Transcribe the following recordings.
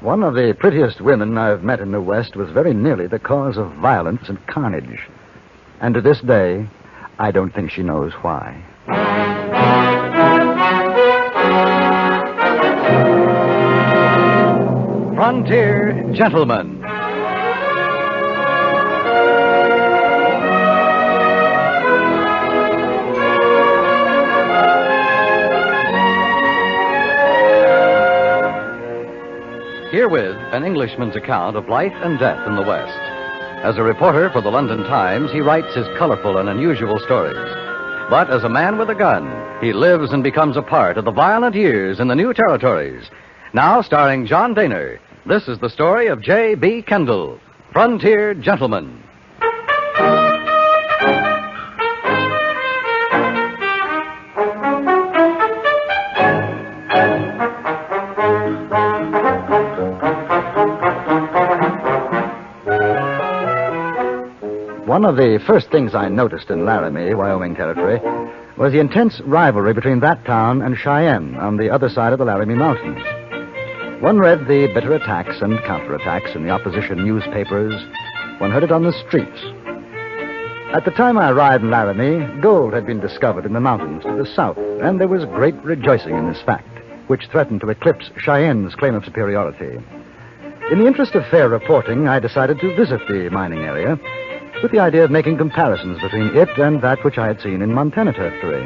One of the prettiest women I've met in the West was very nearly the cause of violence and carnage. And to this day, I don't think she knows why. Frontier Gentlemen. Herewith, an Englishman's account of life and death in the West. As a reporter for the London Times, he writes his colorful and unusual stories. But as a man with a gun, he lives and becomes a part of the violent years in the new territories. Now, starring John Dehner, this is the story of J.B. Kendall, Frontier Gentleman. One of the first things I noticed in Laramie, Wyoming Territory, was the intense rivalry between that town and Cheyenne on the other side of the Laramie Mountains. One read the bitter attacks and counterattacks in the opposition newspapers. One heard it on the streets. At the time I arrived in Laramie, gold had been discovered in the mountains to the south, and there was great rejoicing in this fact, which threatened to eclipse Cheyenne's claim of superiority. In the interest of fair reporting, I decided to visit the mining area, with the idea of making comparisons between it and that which I had seen in Montana Territory.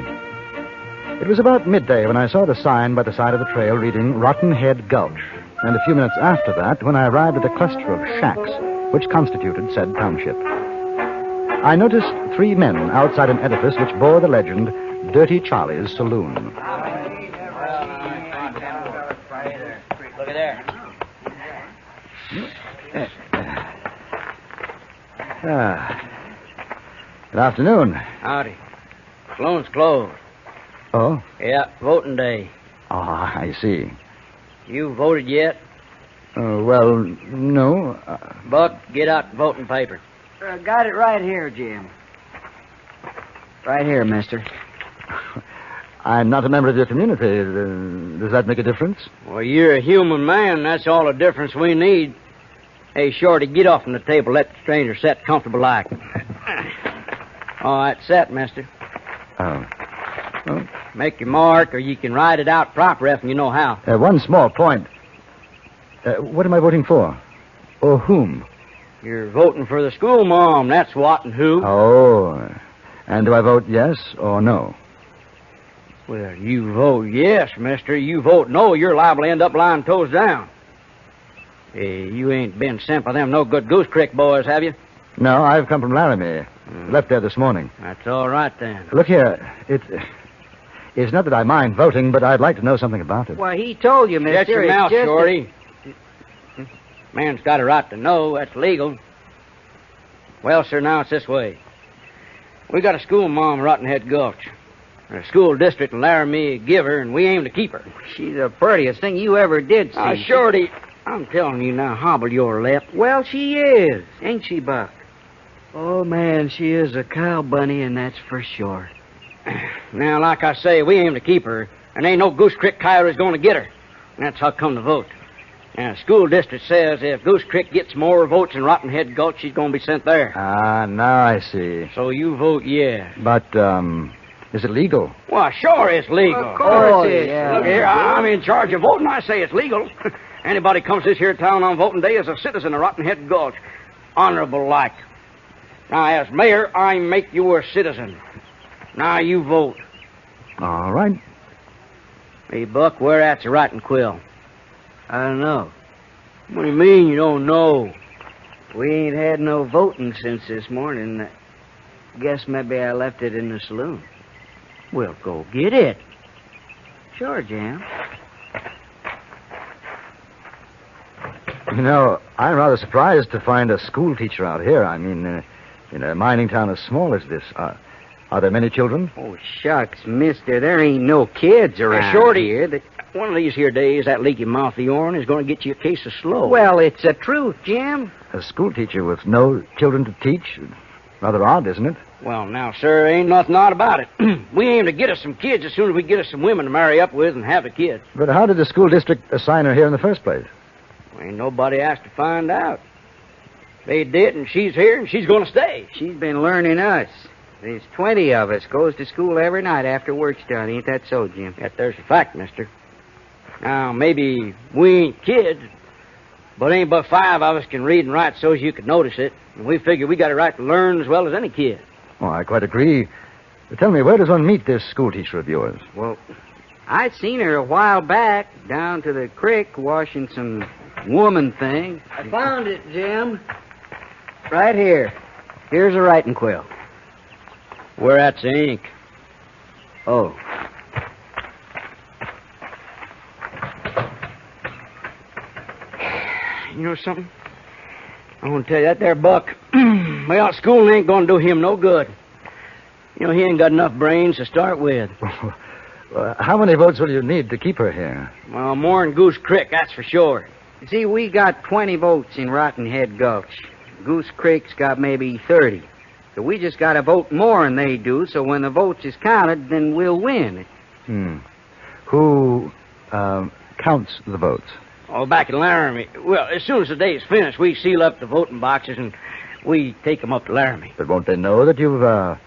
It was about midday when I saw the sign by the side of the trail reading Rotten Head Gulch, and a few minutes after that when I arrived at a cluster of shacks which constituted said township. I noticed 3 men outside an edifice which bore the legend, Dirty Charlie's Saloon. Look at there. Good afternoon. Howdy. Saloon's closed. Oh? Yeah, voting day. Oh, I see. You voted yet? Well, no. Buck, get out the voting paper. Got it right here, Jim. Right here, mister. I'm not a member of your community. Does that make a difference? Well, you're a human man. That's all the difference we need. Hey, Shorty, get off from the table. Let the stranger sit comfortable like. All right, sit, mister. Oh. Well, make your mark, or you can write it out proper if you know how. One small point. What am I voting for? Or whom? You're voting for the school mom. That's what and who. Oh. And do I vote yes or no? Well, you vote yes, mister. You vote no, you're liable to end up lying toes down. Hey, you ain't been sent by them no good Goose Creek boys, have you? No, I've come from Laramie. Left there this morning. That's all right, then. Look here, it's not that I mind voting, but I'd like to know something about it. Why, he told you, mister. Get your mouth, Shorty. Man's got a right to know. That's legal. Well, sir, now it's this way. We got a school mom in Rotten Head Gulch. A school district in Laramie give her, and we aim to keep her. She's the prettiest thing you ever did see. Shorty, I'm telling you now, hobble your lip. Well, she is. Ain't she, Buck? Oh, man, she is a cow bunny, and that's for sure. Now, like I say, we aim to keep her, and ain't no Goose Creek coyote's going to get her. And that's how come to vote. Now, the school district says if Goose Creek gets more votes than Rotten Head Gulch, she's going to be sent there. Ah, now I see. So you vote yes. But, is it legal? Well, sure it's legal. Of course it is. Yeah. Look here, I'm in charge of voting. I say it's legal. Anybody comes this here town on voting day is a citizen of Rotten Head Gulch. Honorable like. Now, as mayor, I make you a citizen. Now, you vote. All right. Hey, Buck, where at's a writing quill? I don't know. What do you mean you don't know? We ain't had no voting since this morning. Guess maybe I left it in the saloon. Well, go get it. Sure, Jim. You know, I'm rather surprised to find a school teacher out here. I mean, in a mining town as small as this. Are there many children? Oh, shucks, mister. There ain't no kids around Shorty here. One of these here days, that leaky mouth of yourn is going to get you a case of slow. Well, it's the truth, Jim. A school teacher with no children to teach? Rather odd, isn't it? Well, now, sir, ain't nothing odd about it. We aim to get us some kids as soon as we get us some women to marry up with and have the kids. But how did the school district assign her here in the first place? Ain't nobody asked to find out. They did, and she's here, and she's going to stay. She's been learning us. There's 20 of us goes to school every night after work's done. Ain't that so, Jim? Yet there's a fact, mister. Now, maybe we ain't kids, but ain't but 5 of us can read and write so's you could notice it. And we figure we got a right to learn as well as any kid. Oh, I quite agree. But tell me, where does one meet this schoolteacher of yours? Well, I'd seen her a while back down to the creek washing some woman things. I found it, Jim. Right here. Here's a writing quill. Where at's the ink? Oh. You know something? I want to tell you, that there Buck, well, school ain't going to do him no good. You know, he ain't got enough brains to start with. How many votes will you need to keep her here? Well, more'n Goose Creek, that's for sure. You see, we got 20 votes in Rotten Head Gulch. Goose Creek's got maybe 30. So we just got to vote more than they do, so when the votes is counted, then we'll win. Who counts the votes? Oh, back in Laramie. Well, as soon as the day's finished, we seal up the voting boxes and we take them up to Laramie. But won't they know that you've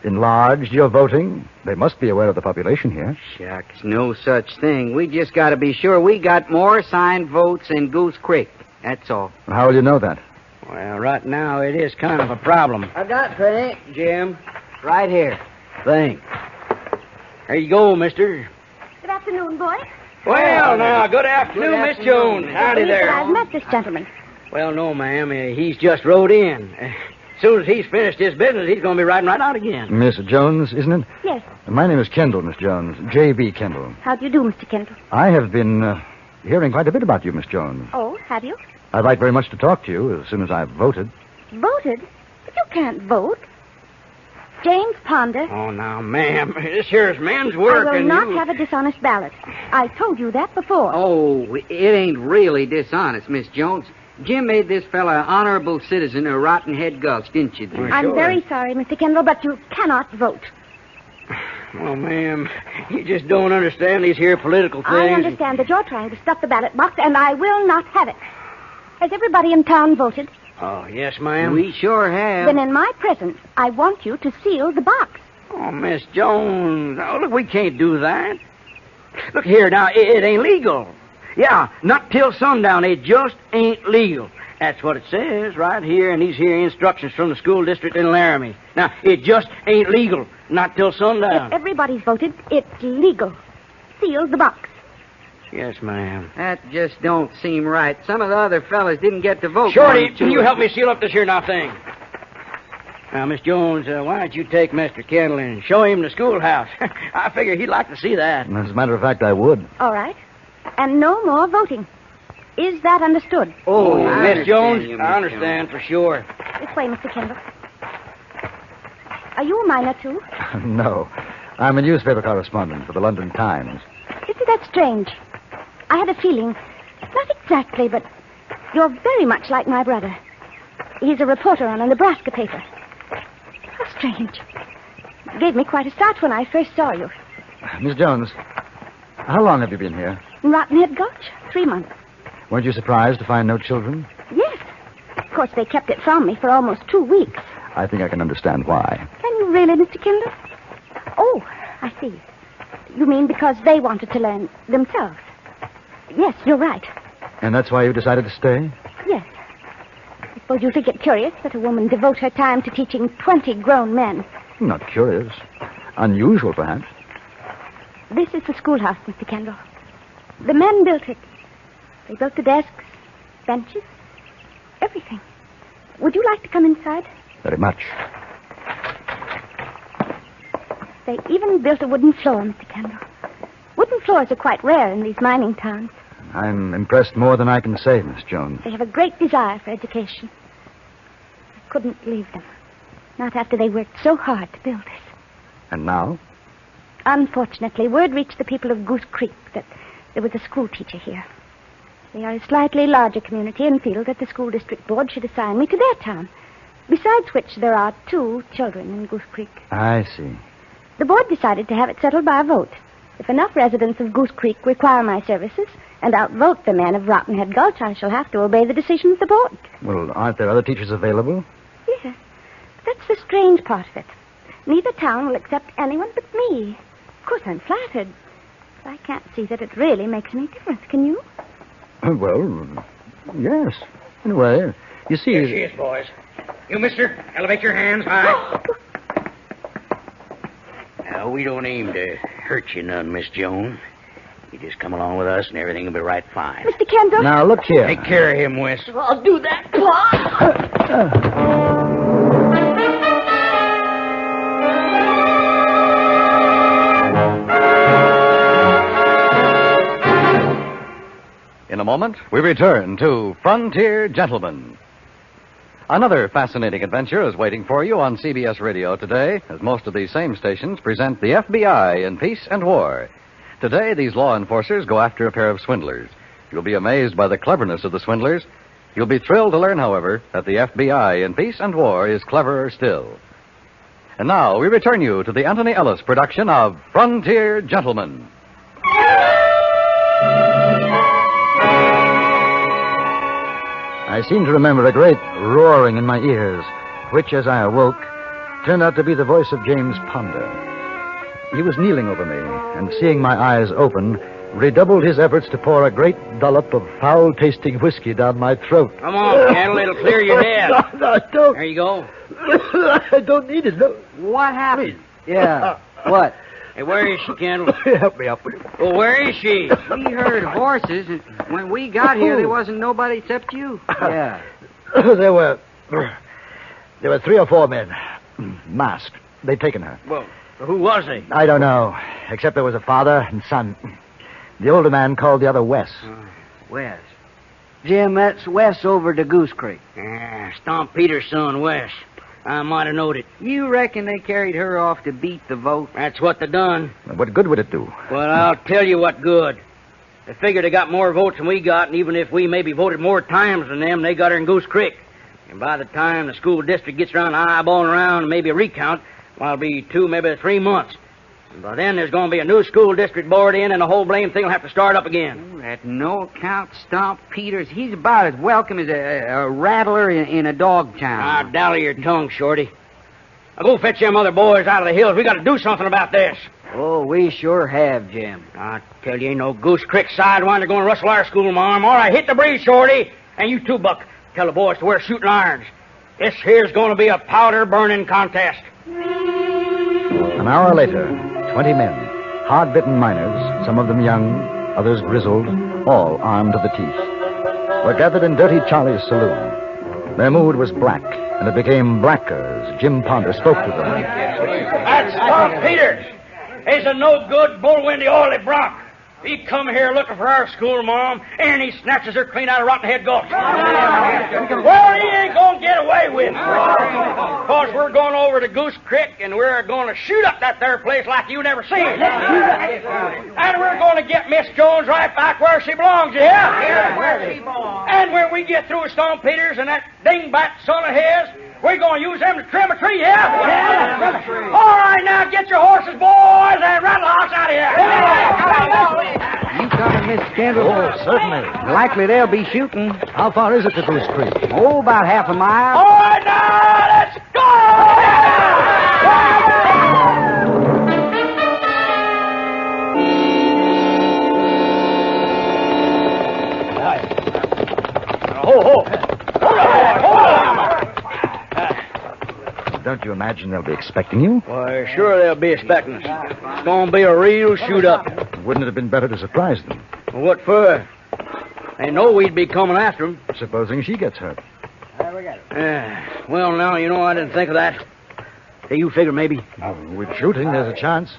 enlarged your voting? They must be aware of the population here. Shucks, no such thing. We just got to be sure we got more signed votes than Goose Creek. That's all. How will you know that? Well, right now it is kind of a problem. I got the ink, Jim. Right here. Thanks. There you go, mister. Good afternoon, boy. Well, now, good afternoon, Miss Jones. Howdy there. I've met this gentleman. Well, no, ma'am. He's just rode in. As soon as he's finished his business, he's going to be riding right out again. Miss Jones, isn't it? Yes. My name is Kendall, Miss Jones. J.B. Kendall. How do you do, Mr. Kendall? I have been hearing quite a bit about you, Miss Jones. Oh, have you? I'd like very much to talk to you as soon as I've voted. Voted? But you can't vote. James Ponder. Oh, now, ma'am, this here's men's work, I will and not you... have a dishonest ballot. I told you that before. Oh, it ain't really dishonest, Miss Jones. Jim made this fella an honorable citizen of Rotten Head Gulch, didn't you, dear? I'm very sorry, Mr. Kendall, but you cannot vote. Well, ma'am, you just don't understand these here political things. I understand that you're trying to stuff the ballot box, and I will not have it. Has everybody in town voted? Oh, yes, ma'am. We sure have. Then in my presence, I want you to seal the box. Oh, Miss Jones. Oh, look, we can't do that. Look here, now, it ain't legal. Yeah, not till sundown. It just ain't legal. That's what it says right here in these here instructions from the school district in Laramie. Now, it just ain't legal. Not till sundown. If everybody's voted, it's legal. Seal the box. Yes, ma'am. That just don't seem right. Some of the other fellas didn't get to vote. Shorty, can you help me seal up this here now thing? Now, Miss Jones, why don't you take Mr. Kendall and show him the schoolhouse? I figure he'd like to see that. As a matter of fact, I would. All right. And no more voting. Is that understood? Oh, I Miss Jones, understand you, Miss I understand for sure. This way, Mr. Kendall. Are you a miner, too? No. I'm a newspaper correspondent for the London Times. Isn't that strange? I had a feeling, not exactly, but you're very much like my brother. He's a reporter on a Nebraska paper. How strange. It gave me quite a start when I first saw you. Miss Jones, how long have you been here? In Rotten Head Gulch, 3 months. Weren't you surprised to find no children? Yes. Of course, they kept it from me for almost 2 weeks. I think I can understand why. Can you really, Mr. Kendall? Oh, I see. You mean because they wanted to learn themselves? Yes, you're right. And that's why you decided to stay? Yes. I suppose you think it curious that a woman devote her time to teaching 20 grown men. Not curious. Unusual, perhaps. This is the schoolhouse, Mr. Kendall. The men built it. They built the desks, benches, everything. Would you like to come inside? Very much. They even built a wooden floor, Mr. Kendall. Wooden floors are quite rare in these mining towns. I'm impressed more than I can say, Miss Jones. They have a great desire for education. I couldn't leave them. Not after they worked so hard to build this. And now? Unfortunately, word reached the people of Goose Creek that there was a school teacher here. They are a slightly larger community and feel that the school district board should assign me to their town. Besides which, there are 2 children in Goose Creek. I see. The board decided to have it settled by a vote. If enough residents of Goose Creek require my services, and outvote the men of Rottenhead Gulch, I shall have to obey the decision of the board. Well, aren't there other teachers available? Yes. That's the strange part of it. Neither town will accept anyone but me. Of course, I'm flattered. But I can't see that it really makes any difference. Can you? Well, yes. In a way. You see... Here she is, boys. You, mister, elevate your hands high. Now, we don't aim to hurt you none, Miss Jones. You just come along with us and everything will be right fine. Mr. Kendall? Now, look here. Take care of him, Wes. I'll do that, Pop. In a moment, we return to Frontier Gentlemen. Another fascinating adventure is waiting for you on CBS Radio today, as most of these same stations present the FBI in Peace and War. Today, these law enforcers go after a pair of swindlers. You'll be amazed by the cleverness of the swindlers. You'll be thrilled to learn, however, that the FBI in Peace and War is cleverer still. And now, we return you to the Anthony Ellis production of Frontier Gentlemen. I seem to remember a great roaring in my ears, which, as I awoke, turned out to be the voice of James Ponder. He was kneeling over me, and seeing my eyes open, redoubled his efforts to pour a great dollop of foul-tasting whiskey down my throat. Come on, Kendall, it'll clear your head. No, I don't. There you go. I don't need it. No. What happened? Yeah. What? Hey, where is she, Kendall? Help me up. Well, where is she? We heard horses, and when we got here, there wasn't nobody except you. Yeah. There were 3 or 4 men, masked. They'd taken her. Well, who was they? I don't know, except there was a father and son. The older man called the other Wes. Wes. Jim, that's Wes over to Goose Creek. Ah, Stomp Peter's son, Wes. I might have knowed it. You reckon they carried her off to beat the vote? That's what they done. What good would it do? Well, I'll tell you what good. They figured they got more votes than we got, and even if we maybe voted more times than them, they got her in Goose Creek. And by the time the school district gets around eyeballing around and maybe a recount, well, it'll be 2, maybe 3 months. And by then, there's going to be a new school district board in, and the whole blame thing will have to start up again. Ooh, that no-account Stomp Peters, he's about as welcome as a rattler in a dog town. Ah, dally your tongue, Shorty. Now go fetch them other boys out of the hills. We got to do something about this. Oh, we sure have, Jim. I tell you, ain't no Goose Creek sidewinder going to rustle our school, Mom. All right, hit the breeze, Shorty. And you too, Buck. Tell the boys to wear shooting irons. This here's going to be a powder-burning contest. An hour later, 20 men, hard-bitten miners, some of them young, others grizzled, all armed to the teeth, were gathered in Dirty Charlie's saloon. Their mood was black, and it became blacker as Jim Ponder spoke to them. That's Stomp Peters. He's a no-good, bull-windy, oily bronc. He come here looking for our school, Mom, and he snatches her clean out of Rottenhead Gulch. Well, he ain't going to get away with it. Because we're going over to Goose Creek, and we're going to shoot up that there place like you never seen. And we're going to get Miss Jones right back where she belongs, you hear? And when we get through with Stomp Peters and that dingbat son of his, we're going to use them to trim a tree, yeah? All right, now get your horses, boys, and rattle the house out of here. You coming, Mr. Kendall? Oh, certainly. Likely they'll be shooting. How far is it to Goose Creek? Oh, about half a mile. All right, now, let's go! Ho, ho. Hold on. Don't you imagine they'll be expecting you? Why, sure they'll be expecting us. It's going to be a real shoot-up. Wouldn't it have been better to surprise them? Well, what for? They know we'd be coming after them. Supposing she gets hurt. Well, now, you know, I didn't think of that. Hey, you figure maybe. With shooting, there's a chance.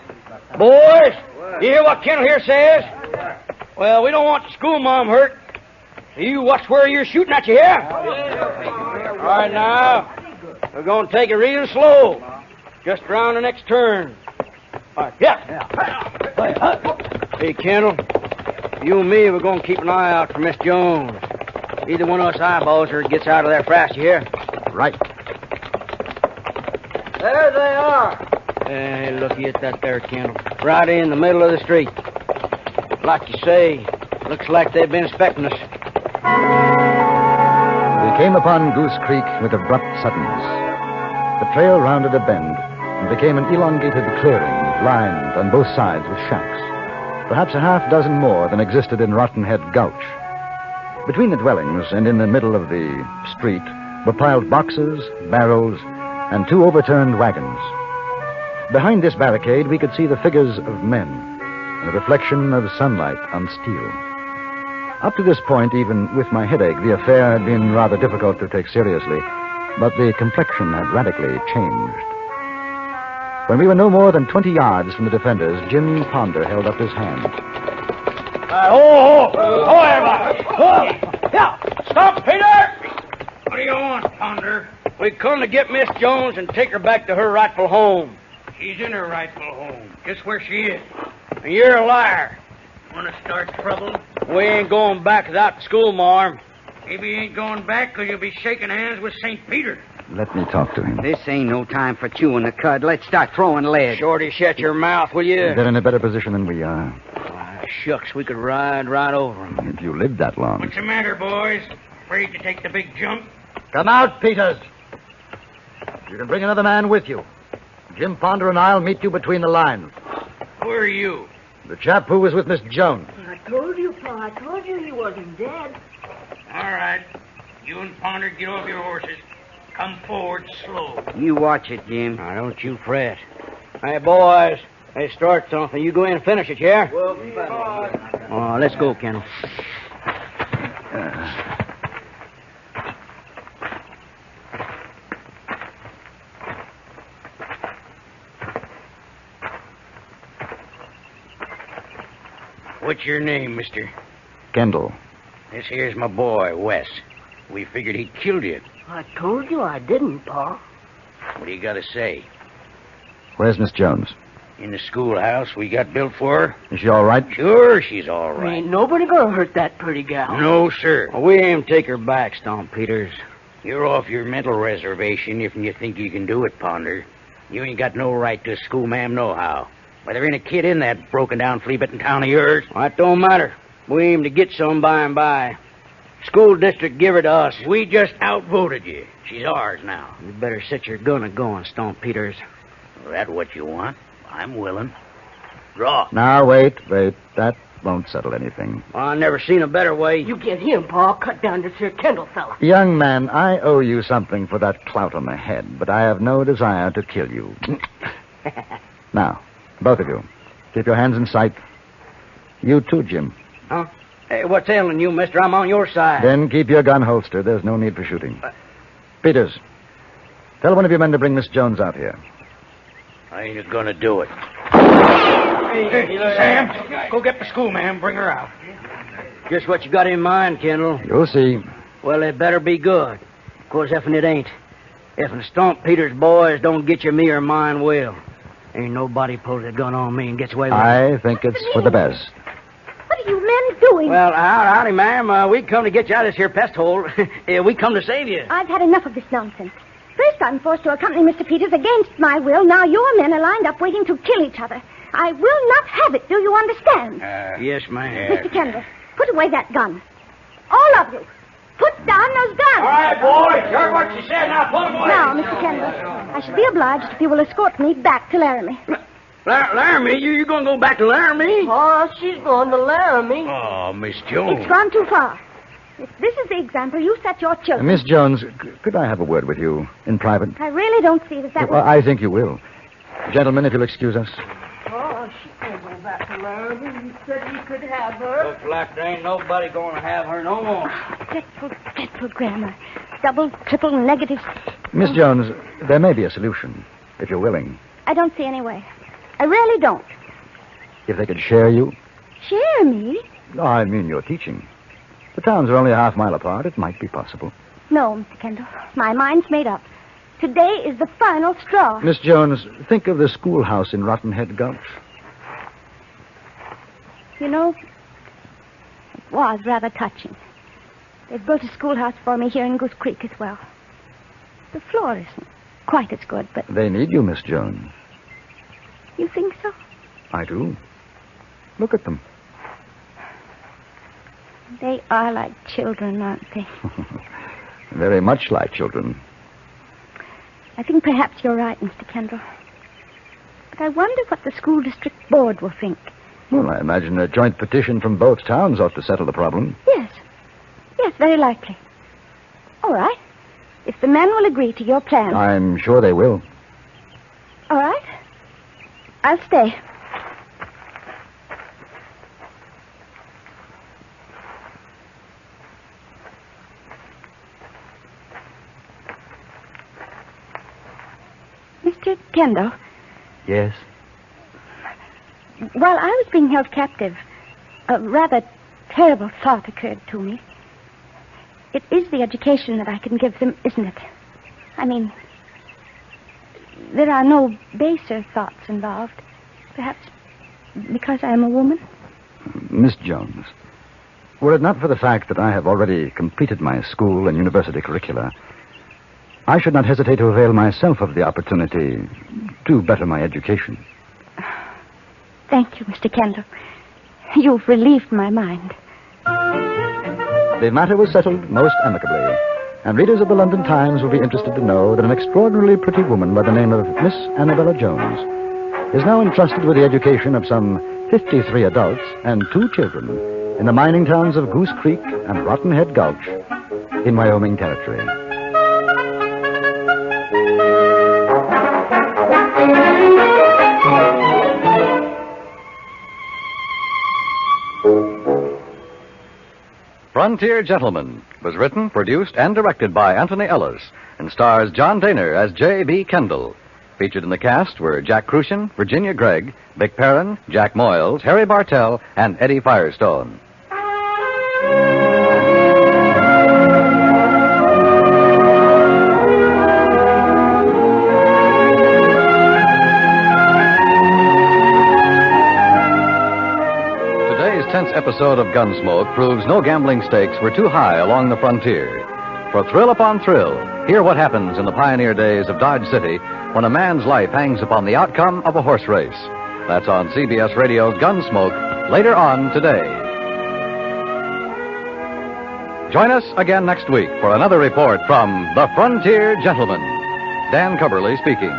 Boys, you hear what Kendall here says? Well, we don't want the school mom hurt. You watch where you're shooting at, you hear? All right, now. We're going to take it real slow. Just around the next turn. All right, yeah. Hey, Kendall, you and me, we're going to keep an eye out for Miss Jones. Either one of us eyeballs her gets out of there fast, you hear? Right. There they are. Hey, looky at that there, Kendall. Right in the middle of the street. Like you say, Looks like they've been expecting us. We came upon Goose Creek with abrupt suddenness. The trail rounded a bend and became an elongated clearing, lined on both sides with shacks, perhaps a half dozen more than existed in Rotten Head Gulch. Between the dwellings and in the middle of the street were piled boxes, barrels, and 2 overturned wagons. Behind this barricade, we could see the figures of men and the reflection of sunlight on steel. Up to this point, even with my headache, the affair had been rather difficult to take seriously, but the complexion had radically changed. When we were no more than 20 yards from the defenders, Jim Ponder held up his hand. Everybody! Yeah! Stop, Peter! What do you want, Ponder? We come to get Miss Jones and take her back to her rightful home. She's in her rightful home. Just where she is. And you're a liar. Want to start trouble? We ain't going back without the school, Marm. Maybe you ain't going back because you'll be shaking hands with St. Peter. Let me talk to him. This ain't no time for chewing the cud. Let's start throwing lead. Shorty, shut your mouth, will you? They're in a better position than we are. Shucks, we could ride right over them. If you lived that long. What's the matter, boys? Afraid to take the big jump? Come out, Peters. You can bring another man with you. Jim Ponder and I'll meet you between the lines. Who are you? The chap who was with Miss Jones. I told you, Pa. I told you he wasn't dead. All right. You and Ponder get off your horses. Come forward slow. You watch it, Jim. Now, don't you fret. Hey, boys, they start something. You go in and finish it, yeah? Oh, let's go, Kendall. What's your name, mister? Kendall. This here's my boy, Wes. We figured he'd killed you. I told you I didn't, Pa. What do you got to say? Where's Miss Jones? In the schoolhouse we got built for her? Is she all right? Sure, she's all right. Ain't nobody gonna hurt that pretty gal. No, sir. Well, we aim to take her back, Stomp Peters. You're off your mental reservation if you think you can do it, Ponder. You ain't got no right to a schoolma'am nohow. Why, there ain't a kid in that broken-down, flea-bitten town of yours. Well, that don't matter. We aim to get some by and by. School district give her to us. We just outvoted you. She's ours now. You better set your gun a-going, Stomp Peters. Well, that what you want? I'm willing. Draw. Now, wait. That won't settle anything. Well, I never seen a better way. You get him, Pa. Cut down this here Kendall fella. Young man, I owe you something for that clout on the head, but I have no desire to kill you. Now, both of you, keep your hands in sight. You too, Jim. Huh? Hey, what's ailing you, mister? I'm on your side. Then keep your gun holstered. There's no need for shooting. Peters, tell one of your men to bring Miss Jones out here. I ain't gonna do it. Hey, Sam, go get the schoolma'am. Bring her out. Just what you got in mind, Kendall. You'll see. Well, it better be good. Of course, effing it ain't. Effing Stomp Peters' boys don't get you, me or mine will. Ain't nobody pulls a gun on me and gets away with it. I think it's for the best. What are you men doing? Well, howdy, ma'am. We come to get you out of this here pest hole. We come to save you. I've had enough of this nonsense. First, I'm forced to accompany Mr. Peters against my will. Now your men are lined up waiting to kill each other. I will not have it. Do you understand? Yes, ma'am. Mr. Kendall, put away that gun. All of you. Put down those guns. All right, boys. Heard what she said. Now put them away. Now, Mr. Kendall, I shall be obliged if you will escort me back to Laramie. Laramie? You're going to go back to Laramie? Pa, she's going to Laramie. Oh, Miss Jones. It's gone too far. If this is the example you set your children... Miss Jones, could I have a word with you in private? I really don't see that Well, I think you will. Gentlemen, if you'll excuse us. Oh, she can't go back to Laramie. You said you could have her. Looks like there ain't nobody going to have her no more. Dreadful grammar. Double, triple negatives. Miss Jones, there may be a solution, if you're willing. I don't see any way. I really don't. If they could share you? Share me? No, I mean your teaching. The towns are only a half-mile apart. It might be possible. No, Mr. Kendall. My mind's made up. Today is the final straw. Miss Jones, think of the schoolhouse in Rotten Head Gulch. You know, it was rather touching. They've built a schoolhouse for me here in Goose Creek as well. The floor isn't quite as good, but... They need you, Miss Jones. You think so? I do. Look at them. They are like children, aren't they? Very much like children. I think perhaps you're right, Mr. Kendall. But I wonder what the school district board will think. Well, I imagine a joint petition from both towns ought to settle the problem. Yes. Yes, very likely. All right. If the men will agree to your plan. I'm sure they will. All right. I'll stay. Mr. Kendall. Yes? While I was being held captive, a rather terrible thought occurred to me. It is the education that I can give them, isn't it? I mean, there are no baser thoughts involved. Perhaps because I am a woman? Miss Jones, were it not for the fact that I have already completed my school and university curricula, I should not hesitate to avail myself of the opportunity to better my education. Thank you, Mr. Kendall. You've relieved my mind. The matter was settled most amicably, and readers of the London Times will be interested to know that an extraordinarily pretty woman by the name of Miss Annabella Jones is now entrusted with the education of some 53 adults and 2 children in the mining towns of Goose Creek and Rotten Head Gulch in Wyoming Territory. Frontier Gentleman was written, produced, and directed by Anthony Ellis and stars John Daner as J.B. Kendall. Featured in the cast were Jack Crucian, Virginia Gregg, Vic Perrin, Jack Moyles, Harry Bartell, and Eddie Firestone. Tenth episode of Gunsmoke proves no gambling stakes were too high along the frontier. For thrill upon thrill, hear what happens in the pioneer days of Dodge City when a man's life hangs upon the outcome of a horse race. That's on CBS Radio's Gunsmoke later on today. Join us again next week for another report from the Frontier Gentleman. Dan Cubberly speaking.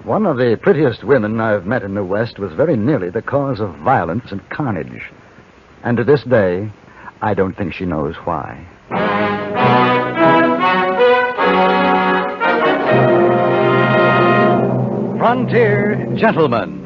One of the prettiest women I've met in the West was very nearly the cause of violence and carnage. And to this day, I don't think she knows why. Frontier Gentleman.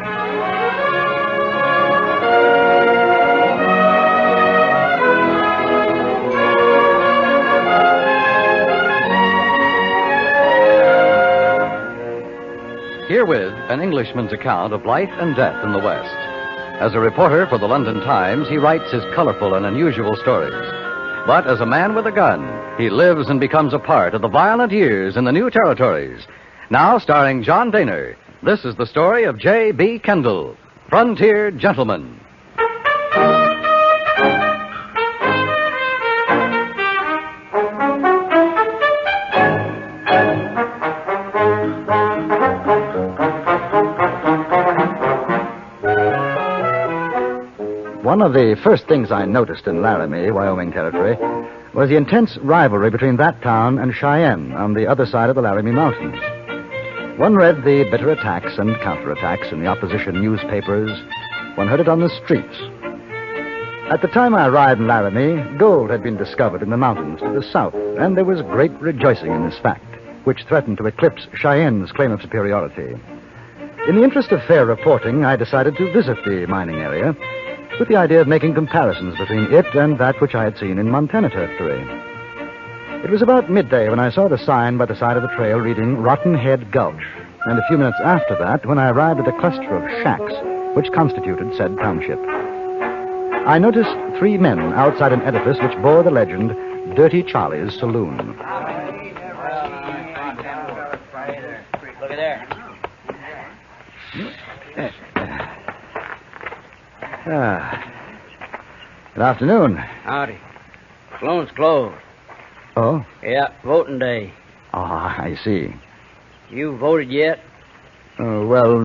Herewith, an Englishman's account of life and death in the West. As a reporter for the London Times, he writes his colorful and unusual stories. But as a man with a gun, he lives and becomes a part of the violent years in the new territories. Now starring John Daner, this is the story of J.B. Kendall, Frontier Gentleman. One of the first things I noticed in Laramie, Wyoming Territory, was the intense rivalry between that town and Cheyenne on the other side of the Laramie Mountains. One read the bitter attacks and counterattacks in the opposition newspapers. One heard it on the streets. At the time I arrived in Laramie, gold had been discovered in the mountains to the south, and there was great rejoicing in this fact, which threatened to eclipse Cheyenne's claim of superiority. In the interest of fair reporting, I decided to visit the mining area, with the idea of making comparisons between it and that which I had seen in Montana Territory. It was about midday when I saw the sign by the side of the trail reading Rotten Head Gulch, and a few minutes after that when I arrived at a cluster of shacks which constituted said township. I noticed 3 men outside an edifice which bore the legend, Dirty Charlie's Saloon. Look at there. Good afternoon. Howdy. Saloon's closed. Oh? Yeah, voting day. Ah, I see. You voted yet? Well,